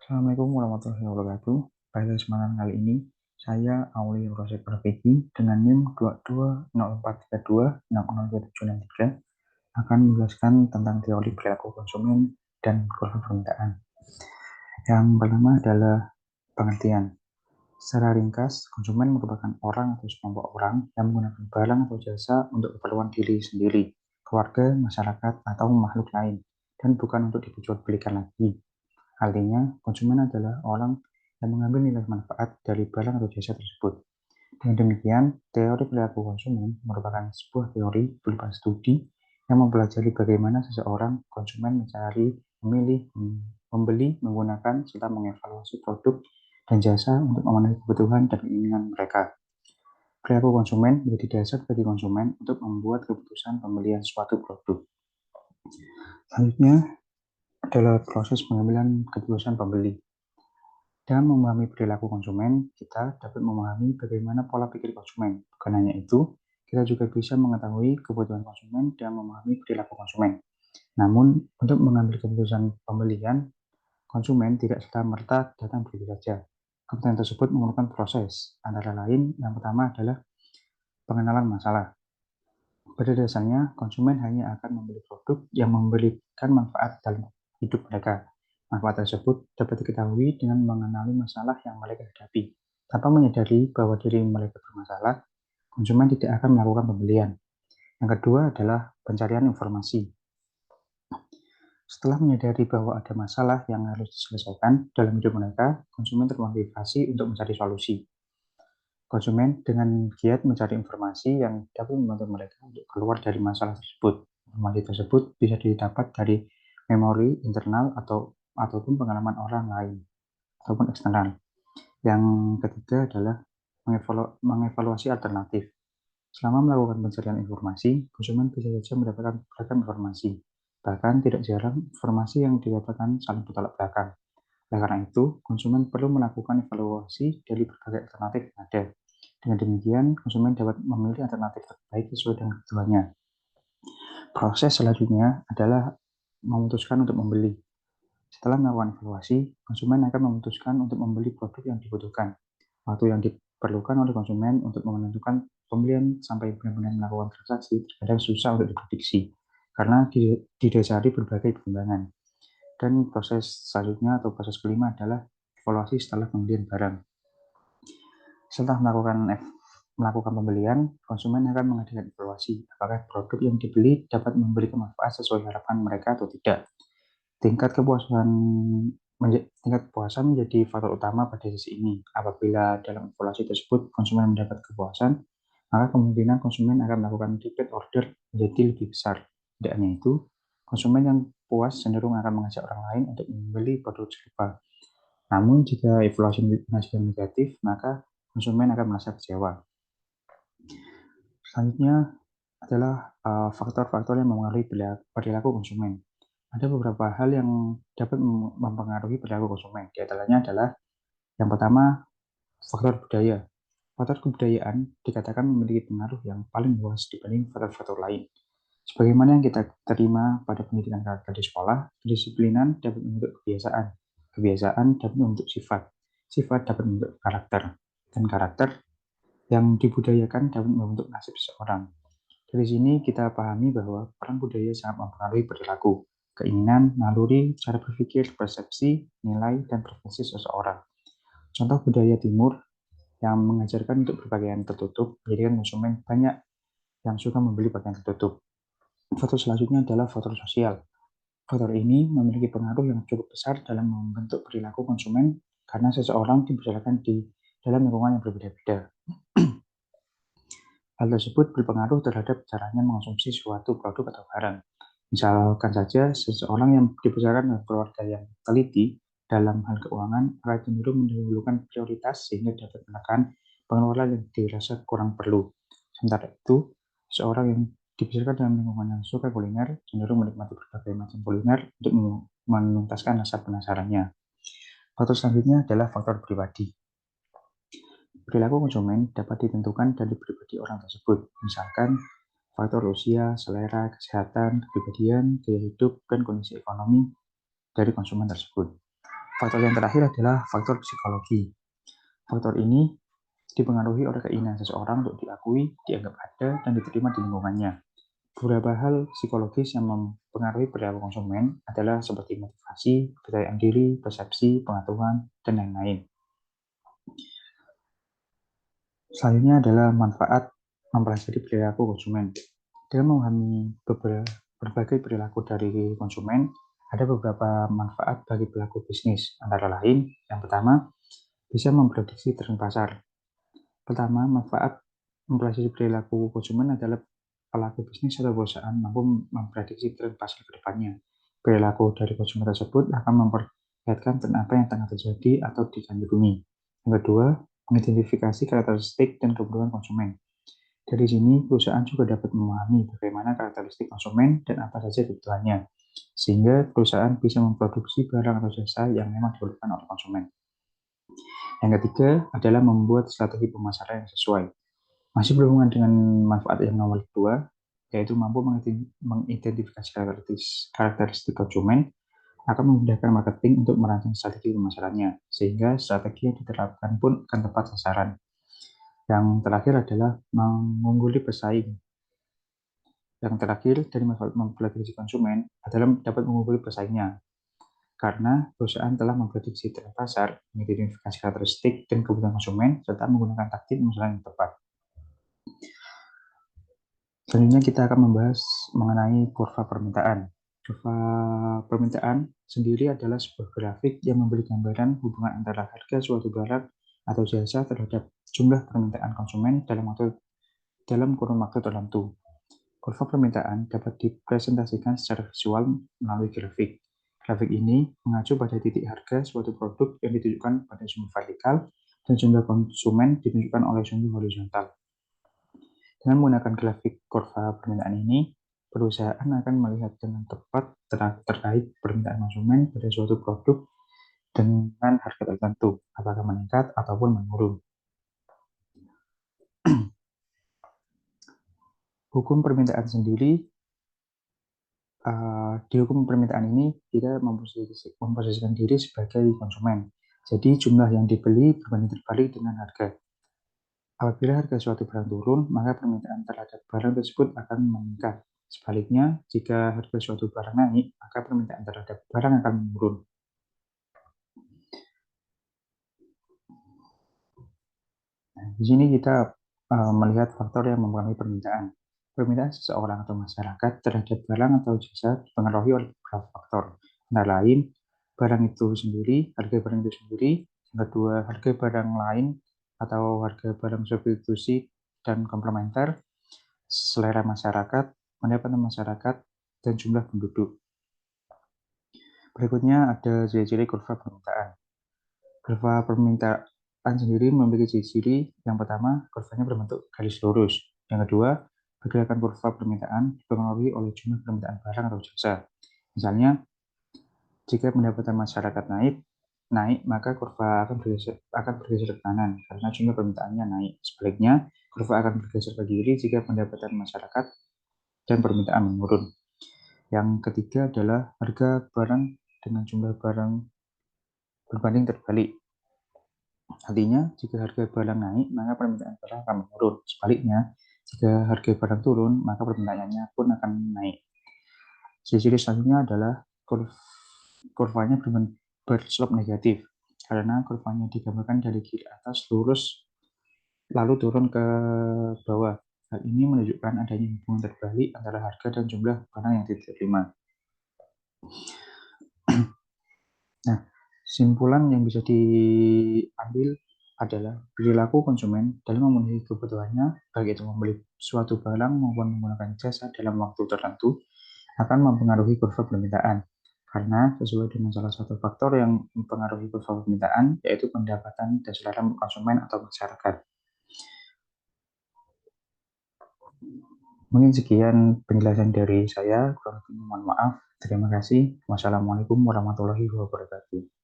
Assalamualaikum warahmatullahi wabarakatuh. Pada kesempatan kali ini, saya Auli Rosek Profiki dengan NIM 220432602763 akan menjelaskan tentang teori perilaku konsumen dan kurva permintaan. Yang pertama adalah pengertian. Secara ringkas, konsumen merupakan orang atau sekelompok orang yang menggunakan barang atau jasa untuk keperluan diri sendiri, keluarga, masyarakat, atau makhluk lain, dan bukan untuk diperjualbelikan lagi. Artinya, konsumen adalah orang yang mengambil nilai manfaat dari barang atau jasa tersebut. Dengan demikian, teori perilaku konsumen merupakan sebuah teori berupa studi yang mempelajari bagaimana seseorang konsumen mencari, memilih, membeli, menggunakan, serta mengevaluasi produk dan jasa untuk memenuhi kebutuhan dan keinginan mereka. Perilaku konsumen menjadi dasar bagi konsumen untuk membuat keputusan pembelian suatu produk. Selanjutnya adalah proses pengambilan keputusan pembeli. Dengan memahami perilaku konsumen, kita dapat memahami bagaimana pola pikir konsumen. Bukan hanya itu, kita juga bisa mengetahui kebutuhan konsumen dan memahami perilaku konsumen. Namun, untuk mengambil keputusan pembelian, konsumen tidak serta-merta datang begitu saja. Keputusan tersebut memerlukan proses, antara lain yang pertama adalah pengenalan masalah. Pada dasarnya, konsumen hanya akan membeli produk yang memberikan manfaat dalam hidup mereka. Manfaat tersebut dapat diketahui dengan mengenali masalah yang mereka hadapi. Tanpa menyadari bahwa diri mereka bermasalah, konsumen tidak akan melakukan pembelian. Yang kedua adalah pencarian informasi. Setelah menyadari bahwa ada masalah yang harus diselesaikan dalam hidup mereka, konsumen termotivasi untuk mencari solusi. Konsumen dengan giat mencari informasi yang dapat membantu mereka untuk keluar dari masalah tersebut. Informasi tersebut bisa didapat dari memori internal ataupun pengalaman orang lain ataupun eksternal. Yang ketiga adalah mengevaluasi alternatif. Selama melakukan pencarian informasi, konsumen bisa saja mendapatkan beragam informasi. Bahkan tidak jarang informasi yang didapatkan saling bertolak belakang. Oleh karena itu, konsumen perlu melakukan evaluasi dari berbagai alternatif yang ada. Dengan demikian, konsumen dapat memilih alternatif terbaik sesuai dengan kebutuhannya. Proses selanjutnya adalah memutuskan untuk membeli. Setelah melakukan evaluasi, konsumen akan memutuskan untuk membeli produk yang dibutuhkan. Waktu yang diperlukan oleh konsumen untuk menentukan pembelian sampai benar-benar melakukan transaksi terkadang susah untuk diprediksi karena didasari berbagai pertimbangan. Dan proses selanjutnya atau proses kelima adalah evaluasi setelah pembelian barang. Setelah melakukan pembelian, konsumen akan mengadakan evaluasi apakah produk yang dibeli dapat memberikan manfaat sesuai harapan mereka atau tidak. Tingkat kepuasan menjadi faktor utama pada sisi ini. Apabila dalam evaluasi tersebut konsumen mendapat kepuasan, maka kemungkinan konsumen akan melakukan repeat order menjadi lebih besar. Tidak hanya itu, konsumen yang puas cenderung akan mengajak orang lain untuk membeli produk serupa. Namun jika evaluasi menghasilkan negatif, maka konsumen akan merasa kecewa. Selanjutnya adalah faktor-faktor yang mempengaruhi perilaku konsumen. Ada beberapa hal yang dapat mempengaruhi perilaku konsumen. Di antaranya adalah yang pertama, faktor budaya. Faktor kebudayaan dikatakan memiliki pengaruh yang paling luas dibanding faktor-faktor lain. Sebagaimana yang kita terima pada pendidikan karakter di sekolah, kedisiplinan dapat membentuk kebiasaan. Kebiasaan dapat membentuk sifat. Sifat dapat membentuk karakter. Dan karakter yang dibudayakan dapat membentuk nasib seseorang. Dari sini kita pahami bahwa peran budaya sangat mempengaruhi perilaku, keinginan, naluri, cara berpikir, persepsi, nilai, dan preferensi seseorang. Contoh budaya timur yang mengajarkan untuk berpakaian tertutup menjadikan konsumen banyak yang suka membeli pakaian tertutup. Faktor selanjutnya adalah faktor sosial. Faktor ini memiliki pengaruh yang cukup besar dalam membentuk perilaku konsumen karena seseorang dibesarkan di dalam lingkungan yang berbeda-beda. Hal tersebut berpengaruh terhadap caranya mengonsumsi suatu produk atau barang. Misalkan saja, seseorang yang dibesarkan dalam keluarga yang teliti dalam hal keuangan akan cenderung mendahulukan prioritas sehingga dapat menekan pengeluaran yang dirasa kurang perlu. Sementara itu, seseorang yang dibesarkan dalam lingkungan yang suka kuliner cenderung menikmati berbagai macam kuliner untuk menuntaskan rasa penasarannya. Faktor selanjutnya adalah faktor pribadi. Perilaku konsumen dapat ditentukan dari pribadi orang tersebut, misalkan faktor usia, selera, kesehatan, kepribadian, gaya hidup, dan kondisi ekonomi dari konsumen tersebut. Faktor yang terakhir adalah faktor psikologi. Faktor ini dipengaruhi oleh keinginan seseorang untuk diakui, dianggap ada, dan diterima di lingkungannya. Beberapa hal psikologis yang mempengaruhi perilaku konsumen adalah seperti motivasi, kepercayaan diri, persepsi, pengetahuan, dan lain-lain. Selanjutnya adalah manfaat mempelajari perilaku konsumen. Dalam memahami berbagai perilaku dari konsumen, ada beberapa manfaat bagi pelaku bisnis. Antara lain, yang pertama, bisa memprediksi tren pasar. Pertama, manfaat mempelajari perilaku konsumen adalah pelaku bisnis atau perusahaan mampu memprediksi tren pasar ke depannya. Perilaku dari konsumen tersebut akan memperlihatkan tren apa yang tengah terjadi atau digandrungi. Yang kedua, mengidentifikasi karakteristik dan kebutuhan konsumen. Dari sini, perusahaan juga dapat memahami bagaimana karakteristik konsumen dan apa saja kebutuhannya, sehingga perusahaan bisa memproduksi barang atau jasa yang memang dibutuhkan oleh konsumen. Yang ketiga adalah membuat strategi pemasaran yang sesuai. Masih berhubungan dengan manfaat yang nomor kedua, yaitu mampu mengidentifikasi karakteristik konsumen, akan memudahkan marketing untuk merancang strategi pemasarannya, sehingga strategi yang diterapkan pun akan tepat sasaran. Yang terakhir adalah mengungguli pesaing. Yang terakhir dari manfaat memprediksi konsumen adalah dapat mengungguli pesaingnya, karena perusahaan telah memprediksi tren pasar, mengidentifikasi karakteristik dan kebutuhan konsumen, serta menggunakan taktik pemasaran yang tepat. Selanjutnya kita akan membahas mengenai kurva permintaan. Kurva permintaan sendiri adalah sebuah grafik yang memberi gambaran hubungan antara harga suatu barang atau jasa terhadap jumlah permintaan konsumen dalam kurun waktu tertentu. Kurva permintaan dapat dipresentasikan secara visual melalui grafik. Grafik ini mengacu pada titik harga suatu produk yang ditunjukkan pada sumbu vertikal dan jumlah konsumen ditunjukkan oleh sumbu horizontal. Dengan menggunakan grafik kurva permintaan ini, perusahaan akan melihat dengan tepat terkait permintaan konsumen pada suatu produk dengan harga tertentu, apakah meningkat ataupun menurun. Hukum permintaan sendiri, di hukum permintaan ini kita memposisikan diri sebagai konsumen. Jadi jumlah yang dibeli berbanding terbalik dengan harga. Apabila harga suatu barang turun, maka permintaan terhadap barang tersebut akan meningkat. Sebaliknya, jika harga suatu barang naik, maka permintaan terhadap barang akan menurun. Nah, di sini kita melihat faktor yang mempengaruhi permintaan. Permintaan seseorang atau masyarakat terhadap barang atau jasa dipengaruhi oleh beberapa faktor. Antara lain, barang itu sendiri, harga barang itu sendiri, yang kedua, harga barang lain atau harga barang substitusi dan komplementer, selera masyarakat, pendapatan masyarakat, dan jumlah penduduk. Berikutnya ada ciri-ciri kurva permintaan. Kurva permintaan sendiri memiliki ciri-ciri. Yang pertama, kurvanya berbentuk garis lurus. Yang kedua, pergerakan kurva permintaan dipengaruhi oleh jumlah permintaan barang atau jasa. Misalnya, jika pendapatan masyarakat naik, maka kurva akan bergeser ke kanan karena jumlah permintaannya naik. Sebaliknya, kurva akan bergeser ke kiri jika pendapatan masyarakat dan permintaan menurun. Yang ketiga adalah harga barang dengan jumlah barang berbanding terbalik. Artinya, jika harga barang naik, maka permintaan barang akan menurun. Sebaliknya, jika harga barang turun, maka permintaannya pun akan naik. Ciri selanjutnya adalah kurvanya berslop negatif, karena kurvanya digambarkan dari kiri atas lurus lalu turun ke bawah. Hal ini menunjukkan adanya hubungan terbalik antara harga dan jumlah barang yang diterima. Nah, kesimpulan yang bisa diambil adalah perilaku konsumen dalam memenuhi kebutuhannya, baik itu membeli suatu barang maupun menggunakan jasa dalam waktu tertentu, akan mempengaruhi kurva permintaan. Karena sesuai dengan salah satu faktor yang mempengaruhi kurva permintaan, yaitu pendapatan dan selera konsumen atau masyarakat. Mungkin sekian penjelasan dari saya, kurang lebih mohon maaf. Terima kasih. Wassalamualaikum warahmatullahi wabarakatuh.